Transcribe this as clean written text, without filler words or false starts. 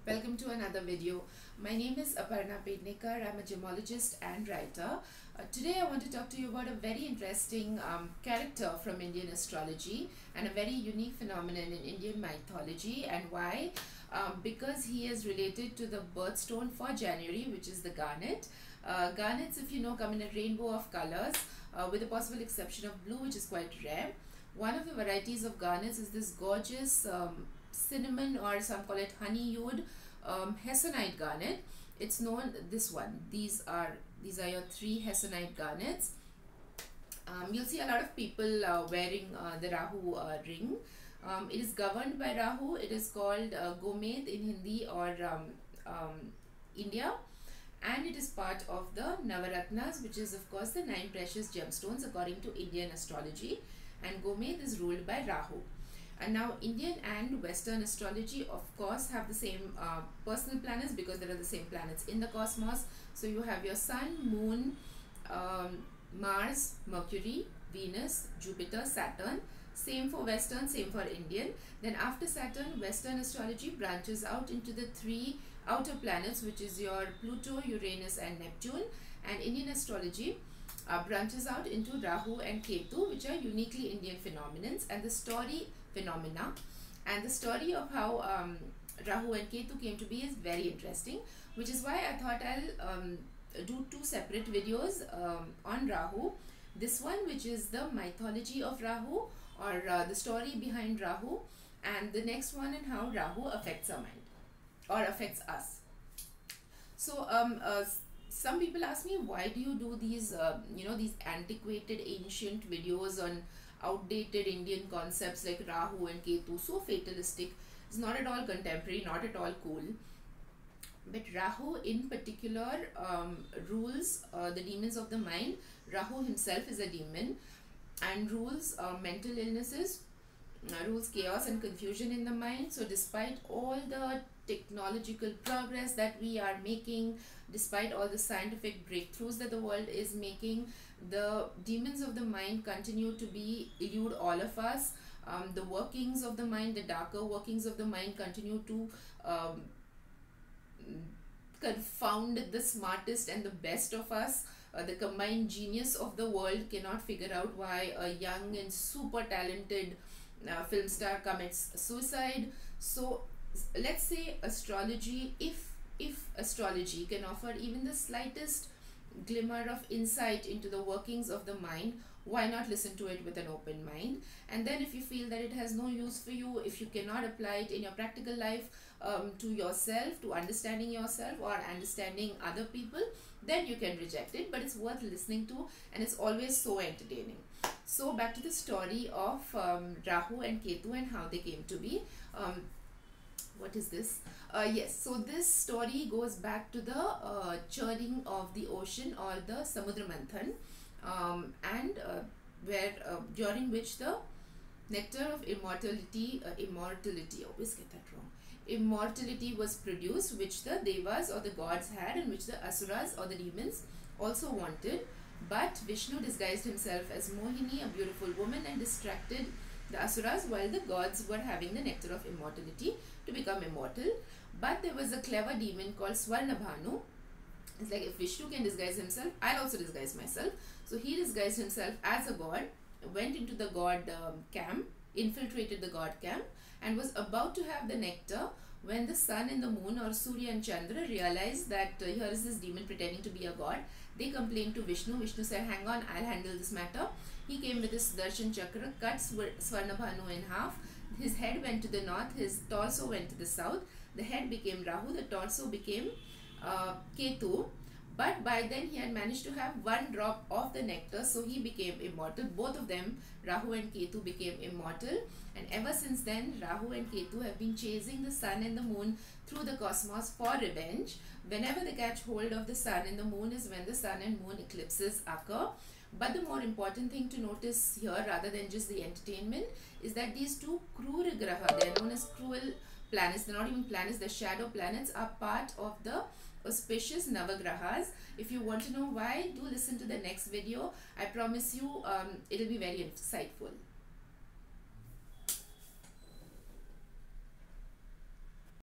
Welcome to another video. My name is Aparna Pednekar. I'm a gemologist and writer. Today I want to talk to you about a very interesting character from Indian astrology and a very unique phenomenon in Indian mythology. And why? Because he is related to the birthstone for January, which is the garnet. Garnets, if you know, come in a rainbow of colors with the possible exception of blue, which is quite rare. One of the varieties of garnets is this gorgeous cinnamon, or some call it honey hued hessonite garnet. It's known this one. These are your three hessonite garnets. You'll see a lot of people wearing the Rahu ring. It is governed by Rahu. It is called Gomed in Hindi or India, and it is part of the Navaratnas, which is of course the 9 precious gemstones according to Indian astrology, and Gomed is ruled by Rahu. And now Indian and Western astrology of course have the same personal planets because there are the same planets in the cosmos. So you have your Sun, Moon, Mars, Mercury, Venus, Jupiter, Saturn. Same for Western, same for Indian. Then after Saturn, Western astrology branches out into the 3 outer planets, which is your Pluto, Uranus and Neptune. And Indian astrology branches out into Rahu and Ketu, which are uniquely Indian phenomena, and the story of how Rahu and Ketu came to be is very interesting, which is why I thought I'll do 2 separate videos on Rahu. This one, which is the mythology of Rahu, or the story behind Rahu, and the next one on how Rahu affects our mind or affects us. So some people ask me, why do you do these these antiquated ancient videos on outdated Indian concepts like Rahu and Ketu, so fatalistic? It's not at all contemporary, not at all cool. But Rahu in particular rules the demons of the mind. Rahu himself is a demon and rules mental illnesses, rules chaos and confusion in the mind. So despite all the technological progress that we are making, despite all the scientific breakthroughs that the world is making, the demons of the mind continue to elude all of us. The workings of the mind, the darker workings of the mind, continue to confound the smartest and the best of us. The combined genius of the world cannot figure out why a young and super talented film star commits suicide. So let's say astrology, if astrology can offer even the slightest glimmer of insight into the workings of the mind, why not listen to it with an open mind? And then if you feel that it has no use for you, if you cannot apply it in your practical life to yourself, to understanding yourself or understanding other people, then you can reject it. But it's worth listening to, and it's always so entertaining. So back to the story of Rahu and Ketu and how they came to be. What is this? Yes, so this story goes back to the churning of the ocean, or the Samudra Manthan, and where during which the nectar of immortality, always get that wrong, immortality was produced, which the Devas or the gods had, and which the Asuras or the demons also wanted. But Vishnu disguised himself as Mohini, a beautiful woman, and distracted the Asuras while the gods were having the nectar of immortality to become immortal. But there was a clever demon called Swarnabhanu. It's like, if Vishnu can disguise himself, I'll also disguise myself. So he disguised himself as a god, went into the god camp, infiltrated the god camp, and was about to have the nectar when the sun and the moon, or Surya and Chandra, realized that here is this demon pretending to be a god. They complained to Vishnu. Vishnu said, hang on, I'll handle this matter. He came with his Sudarshan Chakra, cut Swarnabhanu in half. His head went to the north, his torso went to the south. The head became Rahu, the torso became Ketu. But by then he had managed to have 1 drop of the nectar, so he became immortal. Both of them, Rahu and Ketu, became immortal. And ever since then, Rahu and Ketu have been chasing the sun and the moon through the cosmos for revenge. Whenever they catch hold of the sun and the moon is when the sun and moon eclipses occur. But the more important thing to notice here, rather than just the entertainment, is that these 2 Krura Graha, they are known as cruel planets, they're not even planets, they're shadow planets, are part of the auspicious Navagrahas. If you want to know why, do listen to the next video. I promise you it'll be very insightful.